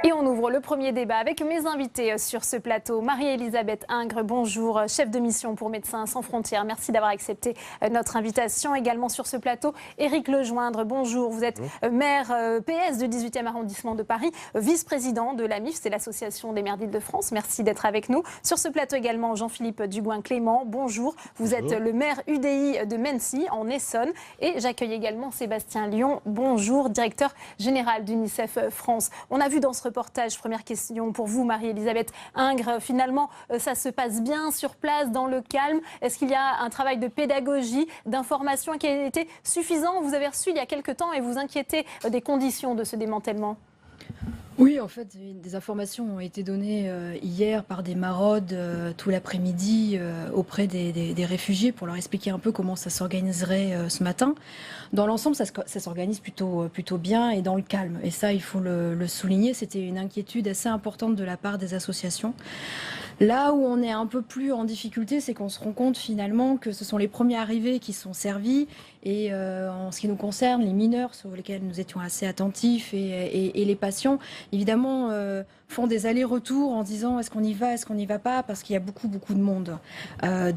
Et on ouvre le premier débat avec mes invités sur ce plateau. Marie-Elisabeth Ingres, bonjour, chef de mission pour Médecins sans frontières. Merci d'avoir accepté notre invitation. Également sur ce plateau, Éric Lejoindre, bonjour. Vous êtes maire PS du 18e arrondissement de Paris, vice-président de l'AMIF, c'est l'Association des maires d'Île-de-France. Merci d'être avec nous. Sur ce plateau également, Jean-Philippe Dugoin-Clément, bonjour. Vous êtes le maire UDI de Mennecy, en Essonne. Et j'accueille également Sébastien Lyon, bonjour, directeur général d'UNICEF France. On a vu dans ce reportage, première question pour vous, Marie-Elisabeth Ingres, finalement, ça se passe bien sur place, dans le calme. Est-ce qu'il y a un travail de pédagogie, d'information qui a été suffisant? Vous avez reçu il y a quelques temps et vous inquiétez des conditions de ce démantèlement. Oui, en fait, des informations ont été données hier par des maraudes tout l'après-midi auprès des réfugiés pour leur expliquer un peu comment ça s'organiserait ce matin. Dans l'ensemble, ça s'organise plutôt bien et dans le calme. Et ça, il faut le souligner, c'était une inquiétude assez importante de la part des associations. Là où on est un peu plus en difficulté, c'est qu'on se rend compte finalement que ce sont les premiers arrivés qui sont servis. Et en ce qui nous concerne, les mineurs sur lesquels nous étions assez attentifs et les patients, évidemment, font des allers-retours en disant est-ce qu'on y va, est-ce qu'on n'y va pas, parce qu'il y a beaucoup de monde.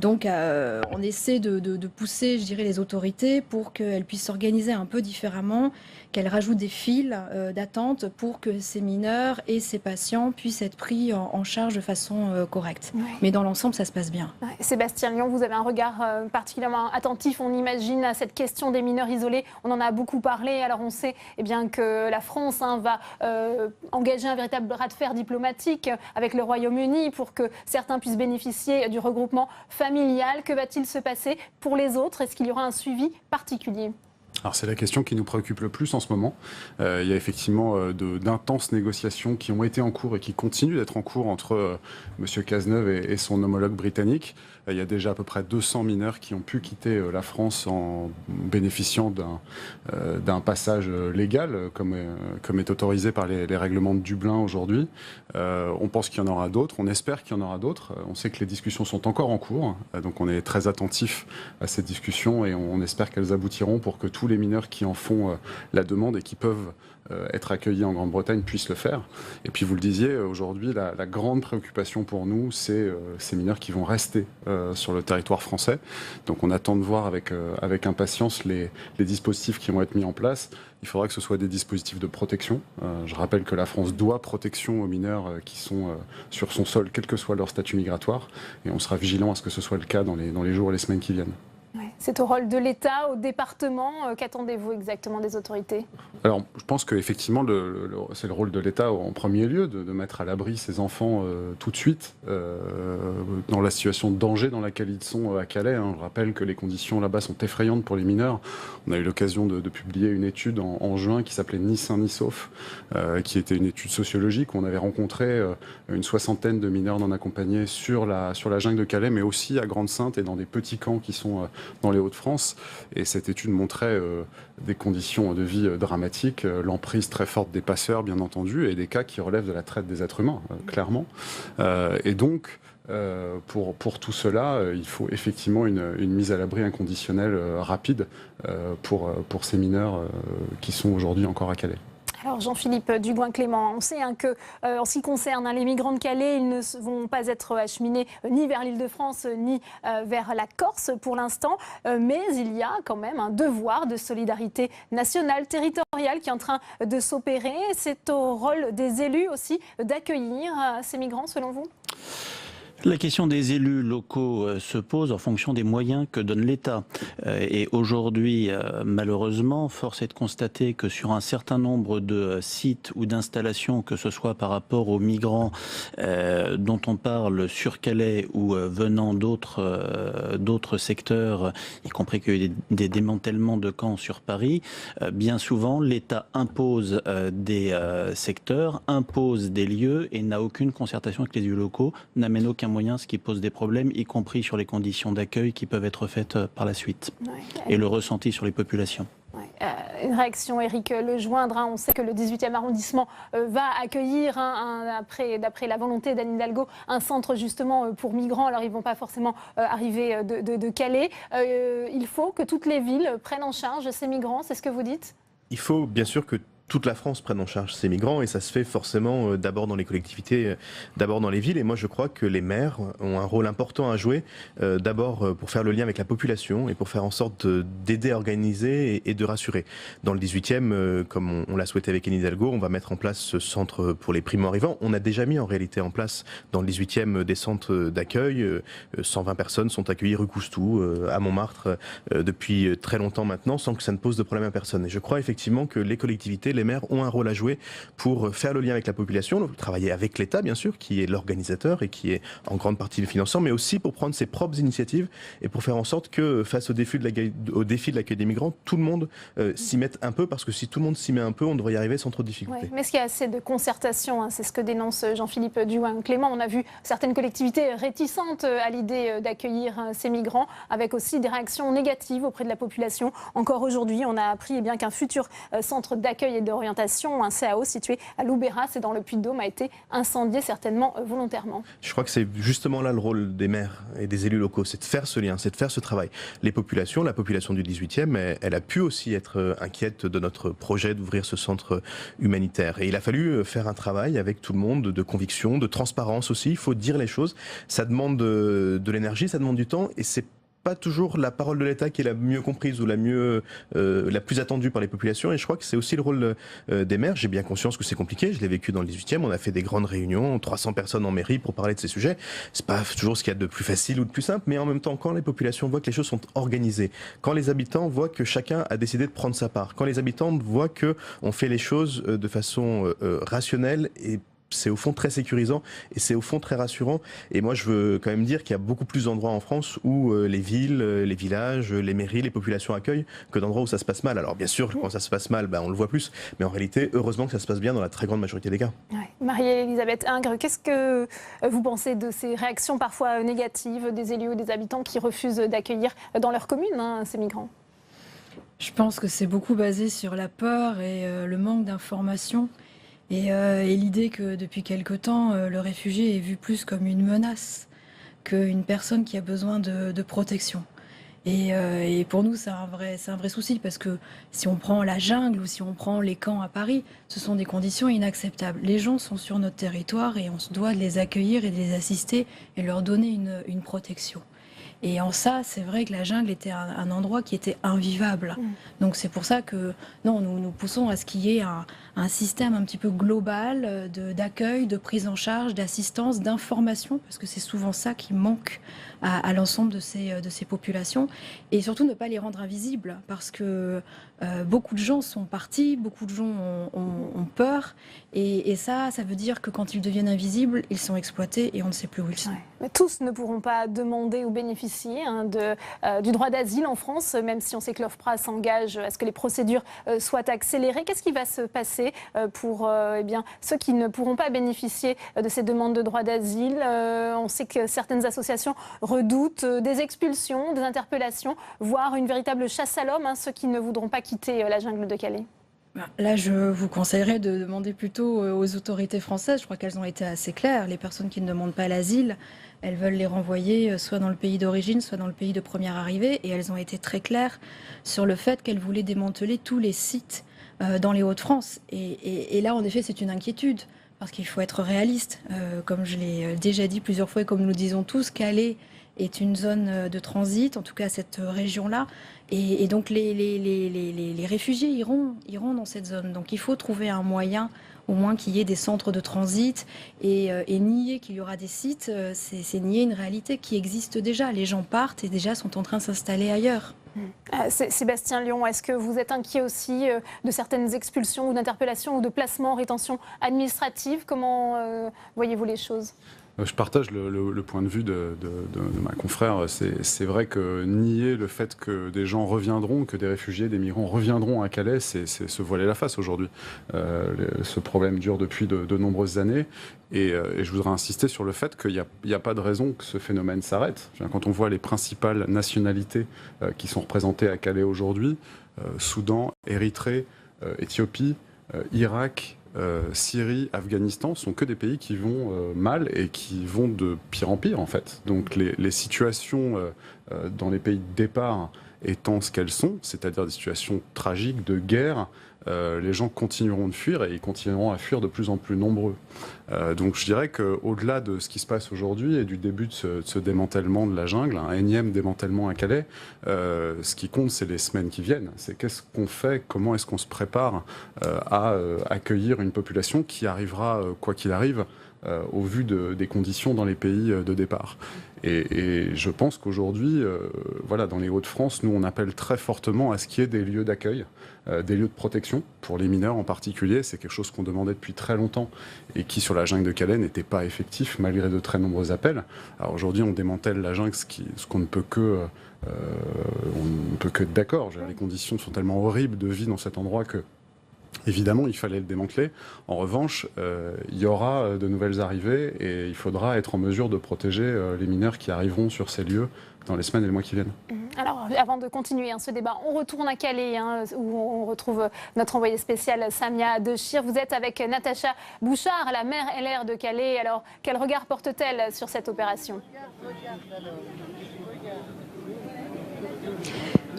Donc on essaie de pousser, je dirais, les autorités pour qu'elles puissent s'organiser un peu différemment, qu'elles rajoutent des files d'attente pour que ces mineurs et ces patients puissent être pris en charge de façon correcte. Ouais. Mais dans l'ensemble, ça se passe bien. Ouais. Sébastien Lyon, vous avez un regard particulièrement attentif, on imagine, à cette question des mineurs isolés. On en a beaucoup parlé. Alors on sait bien que la France va engager un véritable bras de fer diplomatique avec le Royaume-Uni pour que certains puissent bénéficier du regroupement familial. Que va-t-il se passer pour les autres? Est-ce qu'il y aura un suivi particulier? Alors c'est la question qui nous préoccupe le plus en ce moment. Il y a effectivement d'intenses négociations qui ont été en cours et qui continuent d'être en cours entre M. Cazeneuve et son homologue britannique. Il y a déjà à peu près 200 mineurs qui ont pu quitter la France en bénéficiant d'un passage légal, comme est autorisé par les règlements de Dublin aujourd'hui. On pense qu'il y en aura d'autres, on espère qu'il y en aura d'autres. On sait que les discussions sont encore en cours, donc on est très attentif à ces discussions et on espère qu'elles aboutiront pour que tous les mineurs qui en font la demande et qui peuvent être accueillis en Grande-Bretagne puissent le faire. Et puis vous le disiez, aujourd'hui, la grande préoccupation pour nous, c'est ces mineurs qui vont rester sur le territoire français. Donc on attend de voir avec impatience les dispositifs qui vont être mis en place. Il faudra que ce soit des dispositifs de protection. Je rappelle que la France doit protection aux mineurs qui sont sur son sol, quel que soit leur statut migratoire. Et on sera vigilant à ce que ce soit le cas dans les jours et les semaines qui viennent. C'est au rôle de l'État, au département. Qu'attendez-vous exactement des autorités? Alors, je pense qu'effectivement, c'est le rôle de l'État en premier lieu de mettre à l'abri ces enfants tout de suite dans la situation de danger dans laquelle ils sont à Calais. Je rappelle que les conditions là-bas sont effrayantes pour les mineurs. On a eu l'occasion de publier une étude en juin qui s'appelait Ni sain ni sauf, qui était une étude sociologique où on avait rencontré une soixantaine de mineurs non accompagnés sur la jungle de Calais, mais aussi à Grande-Synthe et dans des petits camps qui sont dans les Hauts-de-France. Et cette étude montrait des conditions de vie dramatiques, l'emprise très forte des passeurs, bien entendu, et des cas qui relèvent de la traite des êtres humains, clairement. Et donc, pour tout cela, il faut effectivement une mise à l'abri inconditionnelle rapide pour ces mineurs qui sont aujourd'hui encore à Calais. Alors Jean-Philippe Dugoin-Clément, on sait que en ce qui concerne les migrants de Calais, ils ne vont pas être acheminés ni vers l'Île-de-France ni vers la Corse pour l'instant, mais il y a quand même un devoir de solidarité nationale, territoriale qui est en train de s'opérer. C'est au rôle des élus aussi d'accueillir ces migrants selon vous ? La question des élus locaux se pose en fonction des moyens que donne l'État. Et aujourd'hui, malheureusement, force est de constater que sur un certain nombre de sites ou d'installations, que ce soit par rapport aux migrants dont on parle sur Calais ou venant d'autres secteurs, y compris qu'il y a des démantèlements de camps sur Paris, bien souvent l'État impose des secteurs, impose des lieux et n'a aucune concertation avec les élus locaux, n'amène aucun moyen, ce qui pose des problèmes, y compris sur les conditions d'accueil qui peuvent être faites par la suite, et le ressenti sur les populations. Une réaction, Éric Lejoindre. On sait que le 18e arrondissement va accueillir, d'après la volonté d'Anne Hidalgo, un centre justement pour migrants. Alors ils ne vont pas forcément arriver de Calais. Il faut que toutes les villes prennent en charge ces migrants, c'est ce que vous dites ? Il faut bien sûr que toute la France prenne en charge ces migrants et ça se fait forcément d'abord dans les collectivités, d'abord dans les villes. Et moi je crois que les maires ont un rôle important à jouer, d'abord pour faire le lien avec la population et pour faire en sorte d'aider à organiser et de rassurer. Dans le 18e, comme on l'a souhaité avec Anne Hidalgo, on va mettre en place ce centre pour les primo-arrivants. On a déjà mis en réalité en place dans le 18e des centres d'accueil. 120 personnes sont accueillies rue Coustou, à Montmartre, depuis très longtemps maintenant, sans que ça ne pose de problème à personne. Et je crois effectivement que les collectivités, les maires ont un rôle à jouer pour faire le lien avec la population, travailler avec l'État bien sûr, qui est l'organisateur et qui est en grande partie le financeur, mais aussi pour prendre ses propres initiatives et pour faire en sorte que face au défi de l'accueil des migrants, tout le monde s'y mette un peu, parce que si tout le monde s'y met un peu, on devrait y arriver sans trop de difficultés. Ouais, mais est-ce qu'il y a assez de concertation, c'est ce que dénonce Jean-Philippe Duhain-Clément. On a vu certaines collectivités réticentes à l'idée d'accueillir ces migrants, avec aussi des réactions négatives auprès de la population. Encore aujourd'hui, on a appris qu'un futur centre d'accueil et d'orientation, un CAO situé à Loubéras et dans le Puy-de-Dôme, a été incendié, certainement volontairement. Je crois que c'est justement là le rôle des maires et des élus locaux, c'est de faire ce lien, c'est de faire ce travail. La population du 18e, elle a pu aussi être inquiète de notre projet d'ouvrir ce centre humanitaire. Et il a fallu faire un travail avec tout le monde de conviction, de transparence aussi. Il faut dire les choses. Ça demande de l'énergie, ça demande du temps, et c'est pas toujours la parole de l'État qui est la mieux comprise ou la plus attendue par les populations. Et je crois que c'est aussi le rôle des maires. J'ai bien conscience que c'est compliqué. Je l'ai vécu dans le 18e. On a fait des grandes réunions, 300 personnes en mairie pour parler de ces sujets. C'est pas toujours ce qu'il y a de plus facile ou de plus simple, mais en même temps, quand les populations voient que les choses sont organisées, quand les habitants voient que chacun a décidé de prendre sa part, quand les habitants voient que on fait les choses de façon rationnelle, et c'est au fond très sécurisant et c'est au fond très rassurant. Et moi, je veux quand même dire qu'il y a beaucoup plus d'endroits en France où les villes, les villages, les mairies, les populations accueillent que d'endroits où ça se passe mal. Alors bien sûr, quand ça se passe mal, on le voit plus. Mais en réalité, heureusement que ça se passe bien dans la très grande majorité des cas. Ouais. Marie-Elisabeth Ingres, qu'est-ce que vous pensez de ces réactions parfois négatives des élus ou des habitants qui refusent d'accueillir dans leur commune ces migrants ? Je pense que c'est beaucoup basé sur la peur et le manque d'information. Et l'idée que depuis quelque temps, le réfugié est vu plus comme une menace qu'une personne qui a besoin de protection. Et pour nous, c'est un vrai souci, parce que si on prend la jungle ou si on prend les camps à Paris, ce sont des conditions inacceptables. Les gens sont sur notre territoire et on se doit de les accueillir et de les assister et leur donner une protection. Et en ça, c'est vrai que la jungle était un endroit qui était invivable. Donc c'est pour ça que nous poussons à ce qu'il y ait un système un petit peu global d'accueil, de prise en charge, d'assistance, d'information, parce que c'est souvent ça qui manque à l'ensemble de ces populations. Et surtout ne pas les rendre invisibles, parce que beaucoup de gens sont partis, beaucoup de gens ont peur. Et ça veut dire que quand ils deviennent invisibles, ils sont exploités et on ne sait plus où ils sont. Ouais. Mais tous ne pourront pas demander ou bénéficier du droit d'asile en France, même si on sait que l'OFPRA s'engage à ce que les procédures soient accélérées. Qu'est-ce qui va se passer pour ceux qui ne pourront pas bénéficier de ces demandes de droit d'asile ? On sait que certaines associations redoutent des expulsions, des interpellations, voire une véritable chasse à l'homme, ceux qui ne voudront pas quitter la jungle de Calais. Là, je vous conseillerais de demander plutôt aux autorités françaises. Je crois qu'elles ont été assez claires. Les personnes qui ne demandent pas l'asile, elles veulent les renvoyer soit dans le pays d'origine, soit dans le pays de première arrivée. Et elles ont été très claires sur le fait qu'elles voulaient démanteler tous les sites dans les Hauts-de-France. Et là, en effet, c'est une inquiétude, parce qu'il faut être réaliste. Comme je l'ai déjà dit plusieurs fois et comme nous le disons tous, Calais est une zone de transit, en tout cas cette région-là. Et donc les réfugiés iront dans cette zone. Donc il faut trouver un moyen, au moins qu'il y ait des centres de transit. Et nier qu'il y aura des sites, c'est nier une réalité qui existe déjà. Les gens partent et déjà sont en train de s'installer ailleurs. Sébastien Lion, est-ce que vous êtes inquiet aussi de certaines expulsions ou d'interpellations ou de placements en rétention administrative ? Comment voyez-vous les choses ? Je partage le point de vue de ma confrère. C'est vrai que nier le fait que des gens reviendront, que des réfugiés, des migrants reviendront à Calais, c'est se voiler la face aujourd'hui. Ce problème dure depuis de nombreuses années. Et je voudrais insister sur le fait qu'il n'y a pas de raison que ce phénomène s'arrête. Quand on voit les principales nationalités qui sont représentées à Calais aujourd'hui, Soudan, Érythrée, Éthiopie, Irak, Syrie, Afghanistan, sont que des pays qui vont mal et qui vont de pire en pire en fait. Donc les situations dans les pays de départ étant ce qu'elles sont, c'est-à-dire des situations tragiques de guerre, les gens continueront de fuir et ils continueront à fuir de plus en plus nombreux. Donc je dirais qu'au-delà de ce qui se passe aujourd'hui et du début de ce démantèlement de la jungle, un énième démantèlement à Calais, ce qui compte, c'est les semaines qui viennent. C'est qu'est-ce qu'on fait, comment est-ce qu'on se prépare à accueillir une population qui arrivera, quoi qu'il arrive, au vu des conditions dans les pays de départ. Et je pense qu'aujourd'hui, voilà, dans les Hauts-de-France, nous on appelle très fortement à ce qu'il y ait des lieux d'accueil, des lieux de protection, pour les mineurs en particulier. C'est quelque chose qu'on demandait depuis très longtemps et qui sur la jungle de Calais n'était pas effectif malgré de très nombreux appels. Alors aujourd'hui on démantèle la jungle, ce qu'on ne peut que... on ne peut que être d'accord. Les conditions sont tellement horribles de vie dans cet endroit que évidemment, il fallait le démanteler. En revanche, il y aura de nouvelles arrivées et il faudra être en mesure de protéger les mineurs qui arriveront sur ces lieux dans les semaines et les mois qui viennent. Alors, avant de continuer ce débat, on retourne à Calais, où on retrouve notre envoyée spéciale Samia Dechir. Vous êtes avec Natacha Bouchard, la maire LR de Calais. Alors, quel regard porte-t-elle sur cette opération ?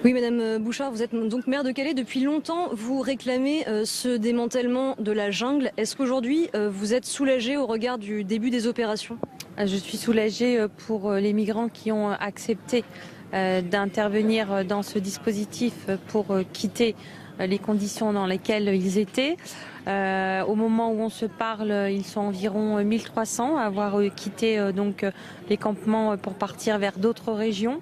Oui, Madame Bouchard, vous êtes donc maire de Calais. Depuis longtemps, vous réclamez ce démantèlement de la jungle. Est-ce qu'aujourd'hui, vous êtes soulagée au regard du début des opérations ? Je suis soulagée pour les migrants qui ont accepté d'intervenir dans ce dispositif pour quitter les conditions dans lesquelles ils étaient. Au moment où on se parle, ils sont environ 1300 à avoir quitté donc les campements pour partir vers d'autres régions.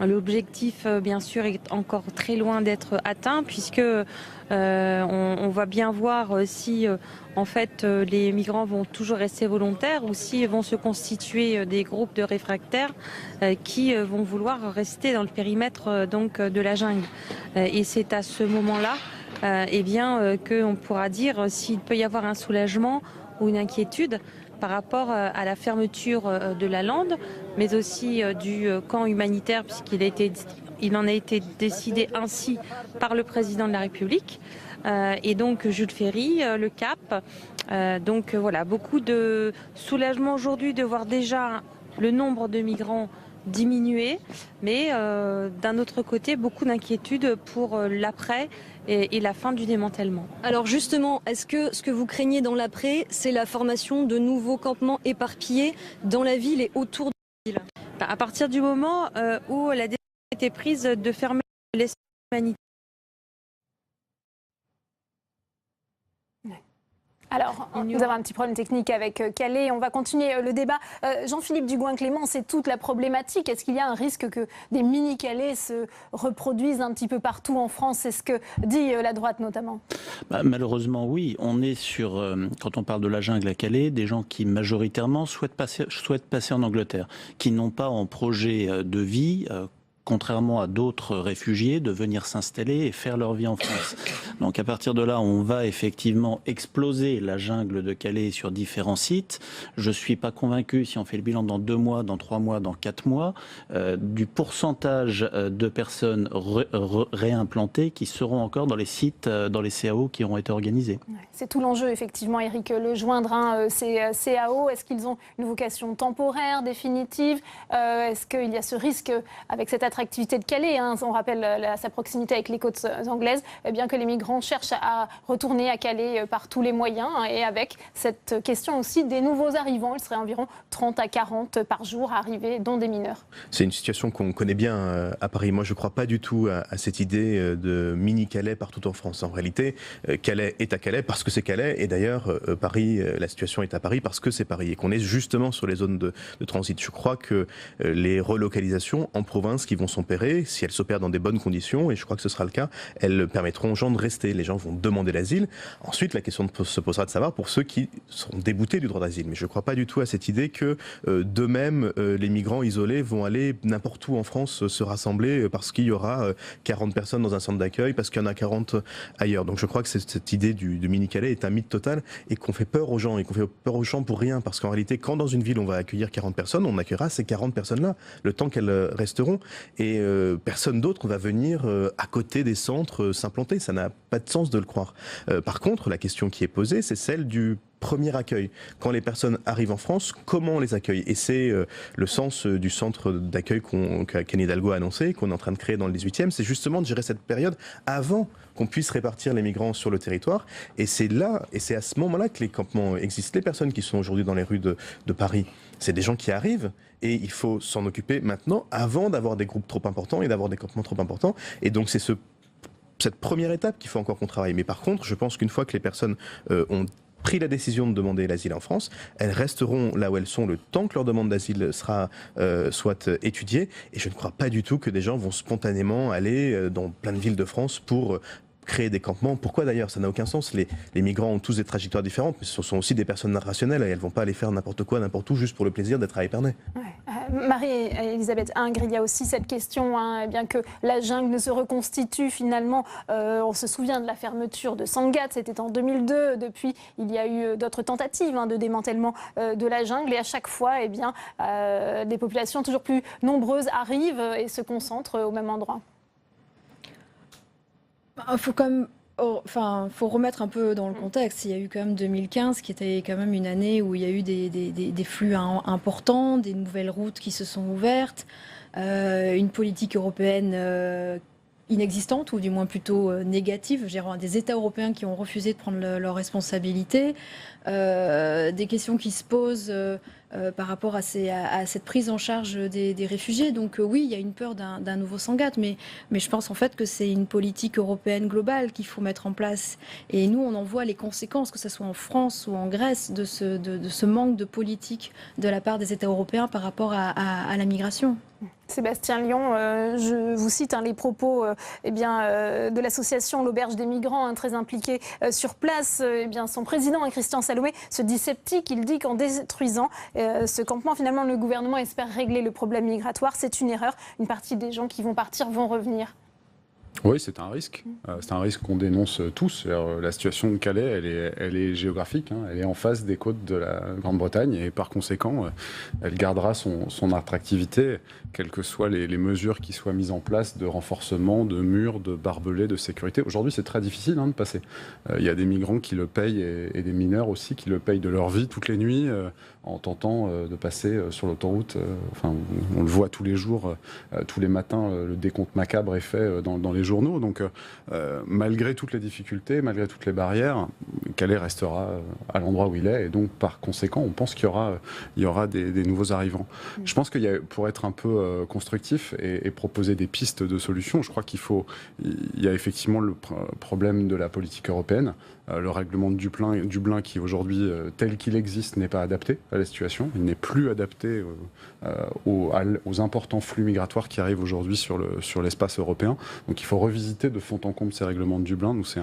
L'objectif, bien sûr, est encore très loin d'être atteint puisque on va bien voir si en fait les migrants vont toujours rester volontaires ou s'ils vont se constituer des groupes de réfractaires qui vont vouloir rester dans le périmètre donc de la jungle. Et c'est à ce moment-là eh bien qu'on pourra dire s'il peut y avoir un soulagement ou une inquiétude par rapport à la fermeture de la lande, mais aussi du camp humanitaire, puisqu'il en a été décidé ainsi par le président de la République. Et donc Jules Ferry, le Cap. Donc voilà, beaucoup de soulagement aujourd'hui de voir déjà le nombre de migrants diminuer, mais d'un autre côté, beaucoup d'inquiétude pour l'après et la fin du démantèlement. Alors justement, est-ce que ce que vous craignez dans l'après, c'est la formation de nouveaux campements éparpillés dans la ville et autour de la ville ? À partir du moment où la décision a été prise de fermer l'espace humanitaire. Alors, nous avons un petit problème technique avec Calais. On va continuer le débat. Jean-Philippe Dugoin-Clément, c'est toute la problématique. Est-ce qu'il y a un risque que des mini-Calais se reproduisent un petit peu partout en France ? C'est ce que dit la droite notamment. Malheureusement, oui. On est sur, quand on parle de la jungle à Calais, des gens qui majoritairement souhaitent passer en Angleterre, qui n'ont pas en projet de vie contrairement à d'autres réfugiés, de venir s'installer et faire leur vie en France. Donc à partir de là, on va effectivement exploser la jungle de Calais sur différents sites. Je ne suis pas convaincu, si on fait le bilan dans 2 mois, dans 3 mois, dans 4 mois, du pourcentage de personnes réimplantées qui seront encore dans les sites, dans les CAO qui auront été organisés. C'est tout l'enjeu, effectivement, Éric Lejoindre, ces CAO. Est-ce qu'ils ont une vocation temporaire, définitive ? Est-ce qu'il y a ce risque, avec cette attractivité de Calais, on rappelle sa proximité avec les côtes anglaises, eh bien que les migrants cherchent à retourner à Calais par tous les moyens, et avec cette question aussi des nouveaux arrivants. Il serait environ 30 à 40 par jour arrivés, dont des mineurs. C'est une situation qu'on connaît bien à Paris. Moi, je ne crois pas du tout à cette idée de mini-Calais partout en France. En réalité, Calais est à Calais parce que c'est Calais, et d'ailleurs, Paris, la situation est à Paris parce que c'est Paris, et qu'on est justement sur les zones de transit. Je crois que les relocalisations en province qui vont vont s'opérer, si elles s'opèrent dans des bonnes conditions, et je crois que ce sera le cas, elles permettront aux gens de rester. Les gens vont demander l'asile. Ensuite, la question se posera de savoir pour ceux qui seront déboutés du droit d'asile. Mais je ne crois pas du tout à cette idée que d'eux-mêmes, les migrants isolés vont aller n'importe où en France se rassembler parce qu'il y aura 40 personnes dans un centre d'accueil, parce qu'il y en a 40 ailleurs. Donc je crois que cette idée du mini-Calais est un mythe total et qu'on fait peur aux gens. Et qu'on fait peur aux gens pour rien. Parce qu'en réalité, quand dans une ville on va accueillir 40 personnes, on accueillera ces 40 personnes-là, le temps qu'elles resteront. Et personne d'autre va venir à côté des centres s'implanter. Ça n'a pas de sens de le croire. Par contre, la question qui est posée, c'est celle du premier accueil. Quand les personnes arrivent en France, comment on les accueille? Et c'est le sens du centre d'accueil qu'Anne Hidalgo a annoncé, qu'on est en train de créer dans le 18e, c'est justement de gérer cette période avant qu'on puisse répartir les migrants sur le territoire. Et c'est là, et c'est à ce moment-là que les campements existent. Les personnes qui sont aujourd'hui dans les rues de Paris, c'est des gens qui arrivent et il faut s'en occuper maintenant avant d'avoir des groupes trop importants et d'avoir des campements trop importants. Et donc c'est cette première étape qu'il faut encore qu'on travaille. Mais par contre, je pense qu'une fois que les personnes ont pris la décision de demander l'asile en France, elles resteront là où elles sont le temps que leur demande d'asile soit étudiée. Et je ne crois pas du tout que des gens vont spontanément aller dans plein de villes de France pour créer des campements. Pourquoi d'ailleurs? Ça n'a aucun sens. Les migrants ont tous des trajectoires différentes, mais ce sont aussi des personnes rationnelles et elles ne vont pas aller faire n'importe quoi, n'importe où, juste pour le plaisir d'être à Épernay. Ouais. Marie-Elisabeth Ingres, il y a aussi cette question, eh bien que la jungle ne se reconstitue finalement. On se souvient de la fermeture de Sangatte, c'était en 2002. Depuis, il y a eu d'autres tentatives de démantèlement de la jungle. Et à chaque fois, eh bien, des populations toujours plus nombreuses arrivent et se concentrent au même endroit. Il faut quand même... faut remettre un peu dans le contexte. Il y a eu quand même 2015 qui était quand même une année où il y a eu des flux importants, des nouvelles routes qui se sont ouvertes, une politique européenne inexistante ou du moins plutôt négative, des États européens qui ont refusé de prendre leurs responsabilités, des questions qui se posent par rapport à cette prise en charge des réfugiés. Donc oui, il y a une peur d'un nouveau Sangatte, mais je pense en fait que c'est une politique européenne globale qu'il faut mettre en place. Et nous, on en voit les conséquences, que ce soit en France ou en Grèce, de ce manque de politique de la part des États européens par rapport à la migration. Sébastien Lion, je vous cite les propos de l'association L'Auberge des Migrants, très impliquée sur place. Son président, Christian Salomé, se dit sceptique. Il dit qu'en détruisant ce campement, finalement, le gouvernement espère régler le problème migratoire. C'est une erreur. Une partie des gens qui vont partir vont revenir. Oui, c'est un risque. C'est un risque qu'on dénonce tous. La situation de Calais, elle est géographique. Elle est en face des côtes de la Grande-Bretagne et par conséquent, elle gardera son attractivité, quelles que soient les mesures qui soient mises en place de renforcement, de murs, de barbelés, de sécurité. Aujourd'hui, c'est très difficile de passer. Il y a des migrants qui le payent et des mineurs aussi qui le payent de leur vie toutes les nuits en tentant de passer sur l'autoroute. On le voit tous les jours, tous les matins, le décompte macabre est fait dans les journaux. Donc, malgré toutes les difficultés, malgré toutes les barrières, Calais restera à l'endroit où il est. Et donc, par conséquent, on pense qu'il y aura des nouveaux arrivants. Je pense pour être un peu constructif et proposer des pistes de solutions, je crois il y a effectivement le problème de la politique européenne. Le règlement de Dublin qui aujourd'hui, tel qu'il existe, n'est pas adapté à la situation. Il n'est plus adapté aux importants flux migratoires qui arrivent aujourd'hui sur l'espace européen. Donc il faut revisiter de fond en comble ces règlements de Dublin. Nous, c'est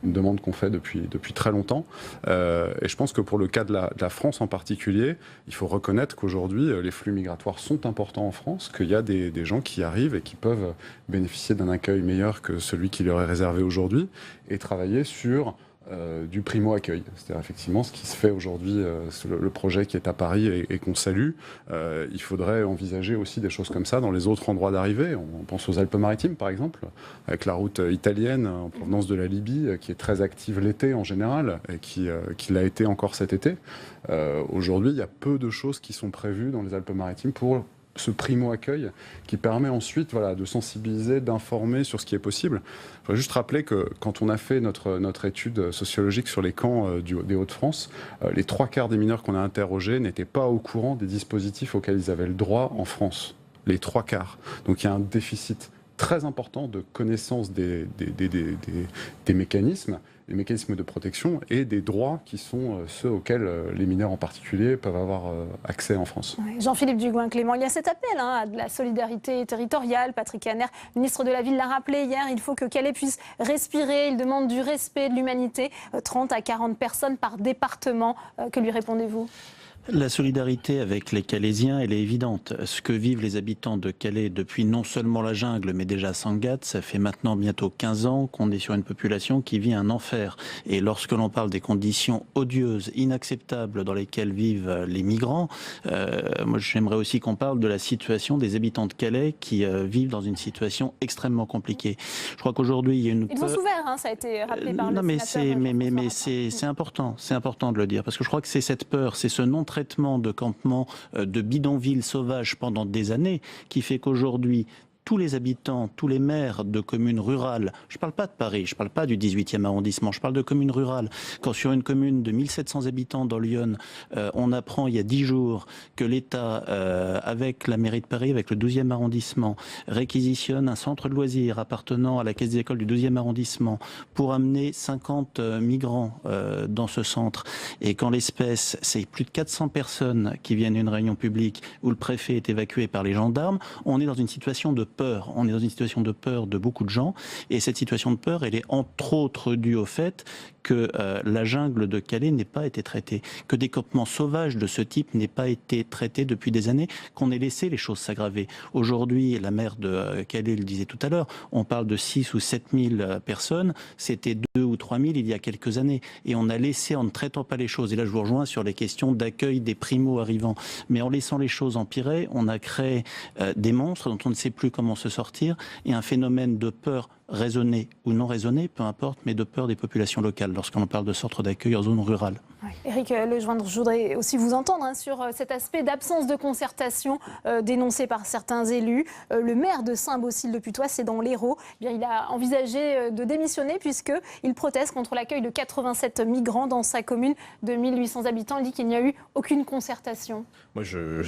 une demande qu'on fait depuis très longtemps. Et je pense que pour le cas de la France en particulier, il faut reconnaître qu'aujourd'hui, les flux migratoires sont importants en France, qu'il y a des gens qui arrivent et qui peuvent bénéficier d'un accueil meilleur que celui qui leur est réservé aujourd'hui et travailler sur du primo-accueil. C'est-à-dire effectivement ce qui se fait aujourd'hui, le projet qui est à Paris et qu'on salue. Il faudrait envisager aussi des choses comme ça dans les autres endroits d'arrivée. On pense aux Alpes-Maritimes par exemple, avec la route italienne en provenance de la Libye, qui est très active l'été en général et qui l'a été encore cet été. Aujourd'hui, il y a peu de choses qui sont prévues dans les Alpes-Maritimes pour ce primo-accueil qui permet ensuite de sensibiliser, d'informer sur ce qui est possible. Je voudrais juste rappeler que quand on a fait notre étude sociologique sur les camps des Hauts-de-France, les 3/4 des mineurs qu'on a interrogés n'étaient pas au courant des dispositifs auxquels ils avaient le droit en France. Les 3/4. Donc il y a un déficit très important de connaissance des mécanismes, les mécanismes de protection et des droits qui sont ceux auxquels les mineurs en particulier peuvent avoir accès en France. Ouais. Jean-Philippe Dugouin-Clément, il y a cet appel à de la solidarité territoriale. Patrick Caner, ministre de la Ville, l'a rappelé hier, il faut que Calais puisse respirer. Il demande du respect de l'humanité. 30 à 40 personnes par département. Que lui répondez-vous ? La solidarité avec les Calaisiens, elle est évidente. Ce que vivent les habitants de Calais depuis non seulement la jungle, mais déjà Sangatte, ça fait maintenant bientôt 15 ans qu'on est sur une population qui vit un enfer. Et lorsque l'on parle des conditions odieuses, inacceptables dans lesquelles vivent les migrants, moi j'aimerais aussi qu'on parle de la situation des habitants de Calais qui vivent dans une situation extrêmement compliquée. Je crois qu'aujourd'hui il y a une... Ils ont souffert, hein, ça a été rappelé par le sénateur. C'est important de le dire, parce que je crois que c'est cette peur, c'est ce non-traitement de campements de bidonvilles sauvages pendant des années qui fait qu'aujourd'hui tous les habitants, tous les maires de communes rurales, je ne parle pas de Paris, je ne parle pas du 18e arrondissement, je parle de communes rurales. Quand sur une commune de 1700 habitants dans l'Yonne, on apprend il y a 10 jours que l'État, avec la mairie de Paris, avec le 12e arrondissement, réquisitionne un centre de loisirs appartenant à la caisse des écoles du 12e arrondissement pour amener 50 migrants dans ce centre. Et qu'en l'espèce, c'est plus de 400 personnes qui viennent à une réunion publique où le préfet est évacué par les gendarmes, on est dans une situation de peur. On est dans une situation de peur de beaucoup de gens. Et cette situation de peur, elle est entre autres due au fait que la jungle de Calais n'ait pas été traitée, que des campements sauvages de ce type n'aient pas été traités depuis des années, qu'on ait laissé les choses s'aggraver. Aujourd'hui, la maire de Calais le disait tout à l'heure, on parle de 6 ou 7 000 personnes, c'était 2 ou 3 000 il y a quelques années. Et on a laissé, en ne traitant pas les choses, et là je vous rejoins sur les questions d'accueil des primo-arrivants, mais en laissant les choses empirer, on a créé des monstres dont on ne sait plus comment se sortir, et un phénomène de peur raisonnée ou non raisonnée, peu importe, mais de peur des populations locales, lorsqu'on parle de centres d'accueil en zone rurale. Ouais. Éric Lejoindre, je voudrais aussi vous entendre sur cet aspect d'absence de concertation dénoncé par certains élus. Le maire de Saint-Baucile-de-Putois, c'est dans l'Hérault, eh bien, il a envisagé de démissionner puisqu'il proteste contre l'accueil de 87 migrants dans sa commune de 1800 habitants. Il dit qu'il n'y a eu aucune concertation. Moi, je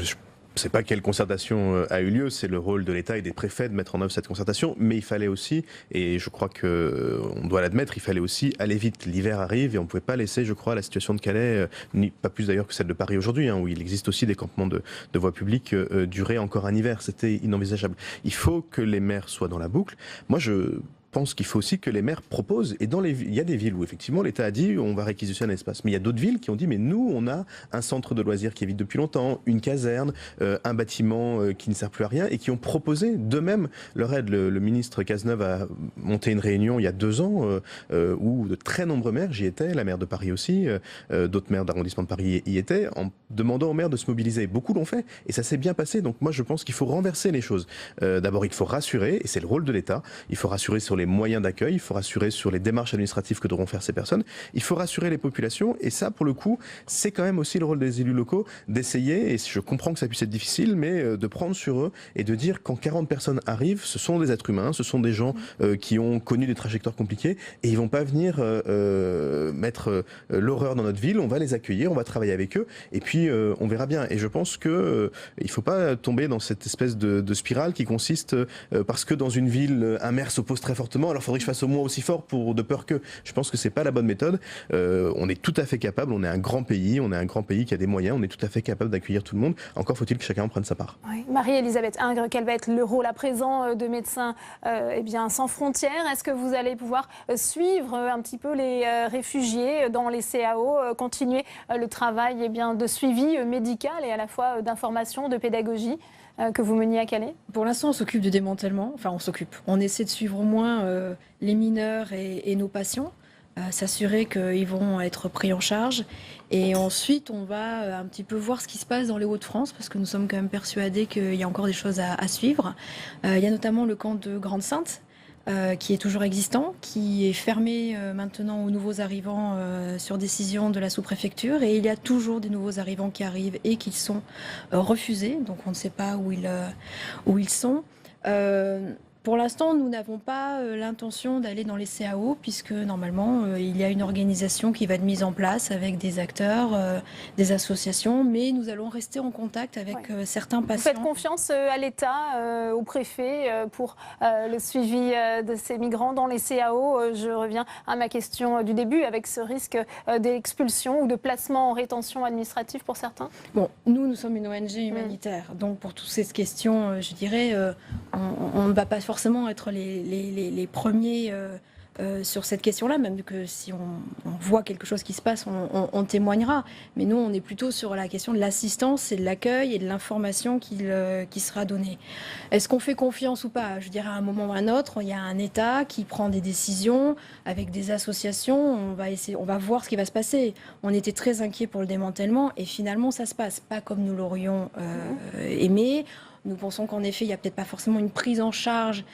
ne sais pas quelle concertation a eu lieu, c'est le rôle de l'État et des préfets de mettre en œuvre cette concertation, mais il fallait aussi, et je crois qu'on doit l'admettre, il fallait aussi aller vite. L'hiver arrive et on ne pouvait pas laisser, je crois, la situation de Calais, pas plus d'ailleurs que celle de Paris aujourd'hui, où il existe aussi des campements de voies publiques, durer encore un hiver. C'était inenvisageable. Il faut que les maires soient dans la boucle. Moi, je pense qu'il faut aussi que les maires proposent, et il y a des villes où effectivement l'État a dit on va réquisitionner un espace, mais il y a d'autres villes qui ont dit mais nous on a un centre de loisirs qui est vide depuis longtemps, une caserne, un bâtiment qui ne sert plus à rien, et qui ont proposé d'eux-mêmes leur aide. Le ministre Cazeneuve a monté une réunion il y a 2 ans où de très nombreux maires, j'y étais, la maire de Paris aussi, d'autres maires d'arrondissement de Paris y étaient, en demandant aux maires de se mobiliser. Beaucoup l'ont fait et ça s'est bien passé. Donc moi je pense qu'il faut renverser les choses. D'abord il faut rassurer, et c'est le rôle de l'État, il faut rassurer sur les moyens d'accueil, il faut rassurer sur les démarches administratives que devront faire ces personnes, il faut rassurer les populations, et ça pour le coup c'est quand même aussi le rôle des élus locaux d'essayer, et je comprends que ça puisse être difficile, mais de prendre sur eux et de dire quand 40 personnes arrivent, ce sont des êtres humains, ce sont des gens qui ont connu des trajectoires compliquées, et ils vont pas venir mettre l'horreur dans notre ville. On va les accueillir, on va travailler avec eux, et puis on verra bien. Et je pense que il faut pas tomber dans cette espèce de spirale qui consiste parce que dans une ville un maire s'oppose très fortement, alors il faudrait que je fasse au moins aussi fort de peur que. Je pense que c'est pas la bonne méthode. On est tout à fait capable, on est un grand pays qui a des moyens, on est tout à fait capable d'accueillir tout le monde. Encore faut-il que chacun en prenne sa part. Oui. Marie-Elisabeth Ingres, quel va être le rôle à présent de Médecins sans frontières? Est-ce que vous allez pouvoir suivre un petit peu les réfugiés dans les CAO, continuer le travail de suivi médical et à la fois d'information, de pédagogie que vous meniez à Calais? Pour l'instant, on s'occupe du démantèlement. Enfin, on s'occupe. On essaie de suivre au moins les mineurs et nos patients, s'assurer qu'ils vont être pris en charge. Et ensuite, on va un petit peu voir ce qui se passe dans les Hauts-de-France, parce que nous sommes quand même persuadés qu'il y a encore des choses à suivre. Il y a notamment le camp de Grande-Sainte, qui est toujours existant, qui est fermé maintenant aux nouveaux arrivants sur décision de la sous-préfecture, et il y a toujours des nouveaux arrivants qui arrivent et qui sont refusés, donc on ne sait pas où ils sont. Pour l'instant, nous n'avons pas l'intention d'aller dans les CAO, puisque normalement, il y a une organisation qui va être mise en place avec des acteurs, des associations, mais nous allons rester en contact avec certains patients. Vous faites confiance à l'État, au préfet, pour le suivi de ces migrants dans les CAO. Je reviens à ma question du début, avec ce risque d'expulsion ou de placement en rétention administrative pour certains. Bon, nous sommes une ONG humanitaire, donc pour toutes ces questions, je dirais, on ne va pas forcément être les premiers sur cette question-là, même que si on voit quelque chose qui se passe, on témoignera. Mais nous, on est plutôt sur la question de l'assistance et de l'accueil et de l'information qui sera donnée. Est-ce qu'on fait confiance ou pas? Je dirais à un moment ou à un autre, il y a un État qui prend des décisions avec des associations. On va voir ce qui va se passer. On était très inquiets pour le démantèlement et finalement, ça se passe pas comme nous l'aurions aimé. Nous pensons qu'en effet, il n'y a peut-être pas forcément une prise en charge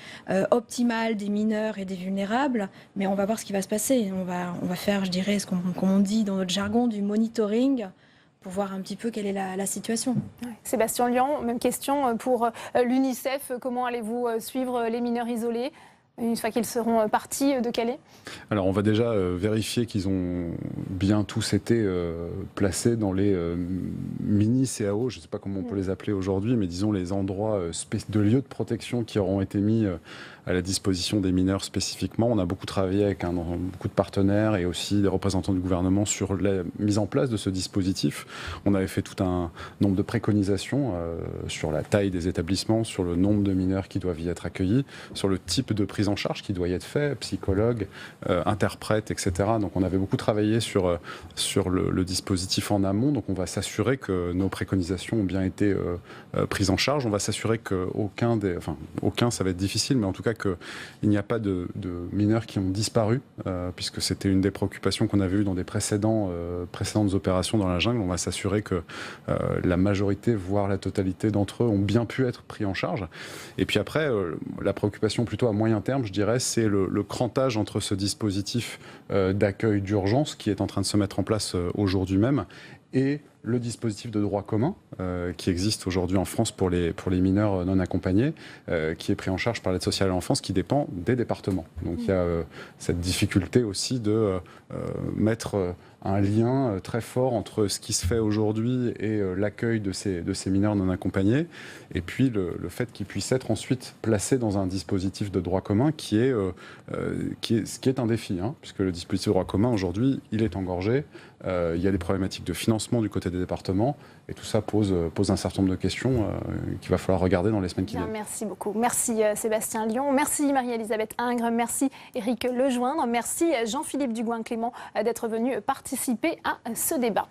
optimale des mineurs et des vulnérables, mais on va voir ce qui va se passer. On va faire, je dirais, comme on dit dans notre jargon, du monitoring pour voir un petit peu quelle est la situation. Sébastien Lian, même question pour l'UNICEF. Comment allez-vous suivre les mineurs isolés une fois qu'ils seront partis de Calais? Alors on va déjà vérifier qu'ils ont bien tous été placés dans les mini-CAO, je ne sais pas comment on peut les appeler aujourd'hui, mais disons les endroits de lieux de protection qui auront été mis à la disposition des mineurs spécifiquement. On a beaucoup travaillé avec beaucoup de partenaires et aussi des représentants du gouvernement sur la mise en place de ce dispositif. On avait fait tout un nombre de préconisations sur la taille des établissements, sur le nombre de mineurs qui doivent y être accueillis, sur le type de prise en charge qui doit y être fait, psychologue, interprète, etc. Donc on avait beaucoup travaillé sur le dispositif en amont. Donc on va s'assurer que nos préconisations ont bien été prises en charge. On va s'assurer qu'aucun, ça va être difficile, mais en tout cas qu'il n'y a pas de mineurs qui ont disparu, puisque c'était une des préoccupations qu'on avait eues dans des précédentes opérations dans la jungle. On va s'assurer que la majorité, voire la totalité d'entre eux ont bien pu être pris en charge. Et puis après, la préoccupation plutôt à moyen terme, je dirais, c'est le crantage entre ce dispositif d'accueil d'urgence qui est en train de se mettre en place aujourd'hui même et le dispositif de droit commun qui existe aujourd'hui en France pour les mineurs non accompagnés, qui est pris en charge par l'aide sociale à l'enfance, qui dépend des départements. Donc il y a cette difficulté aussi de mettre un lien très fort entre ce qui se fait aujourd'hui et l'accueil de ces mineurs non accompagnés, et puis le fait qu'ils puissent être ensuite placés dans un dispositif de droit commun qui est un défi, puisque le dispositif de droit commun aujourd'hui, il est engorgé. Il y a des problématiques de financement du côté des départements, et tout ça pose un certain nombre de questions qu'il va falloir regarder dans les semaines qui viennent. Merci beaucoup. Merci Sébastien Lion, merci Marie-Elisabeth Ingres, merci Éric Lejoindre, merci Jean-Philippe Dugouin-Clément d'être venu participer à ce débat.